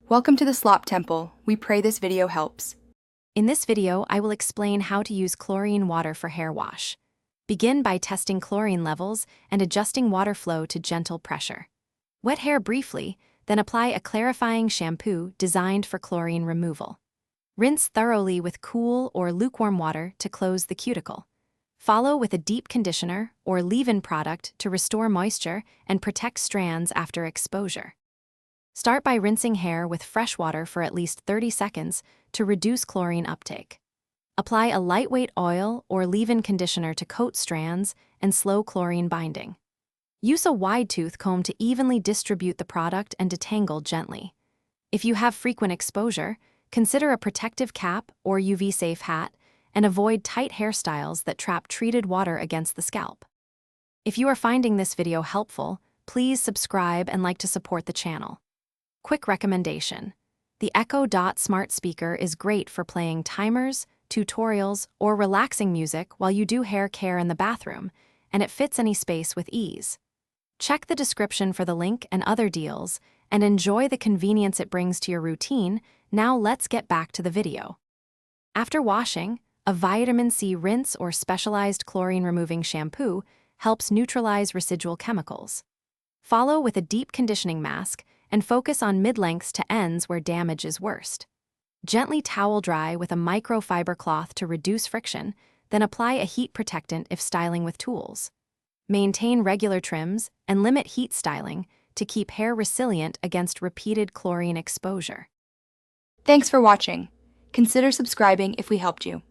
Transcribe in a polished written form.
Welcome to the Slop Temple. We pray this video helps. In this video, I will explain how to use chlorine water for hair wash. Begin by testing chlorine levels and adjusting water flow to gentle pressure. Wet hair briefly, then apply a clarifying shampoo designed for chlorine removal. Rinse thoroughly with cool or lukewarm water to close the cuticle. Follow with a deep conditioner or leave-in product to restore moisture and protect strands after exposure. Start by rinsing hair with fresh water for at least 30 seconds to reduce chlorine uptake. Apply a lightweight oil or leave-in conditioner to coat strands and slow chlorine binding. Use a wide-tooth comb to evenly distribute the product and detangle gently. If you have frequent exposure, consider a protective cap or UV-safe hat and avoid tight hairstyles that trap treated water against the scalp. If you are finding this video helpful, please subscribe and like to support the channel. Quick recommendation: the Echo Dot smart speaker is great for playing timers, tutorials, or relaxing music while you do hair care in the bathroom, and it fits any space with ease. Check the description for the link and other deals, and enjoy the convenience it brings to your routine. Now let's get back to the video. After washing, a vitamin C rinse or specialized chlorine-removing shampoo helps neutralize residual chemicals. Follow with a deep conditioning mask and focus on mid-lengths to ends where damage is worst. Gently towel dry with a microfiber cloth to reduce friction, then apply a heat protectant if styling with tools. Maintain regular trims and limit heat styling to keep hair resilient against repeated chlorine exposure. Thanks for watching. Consider subscribing if we helped you.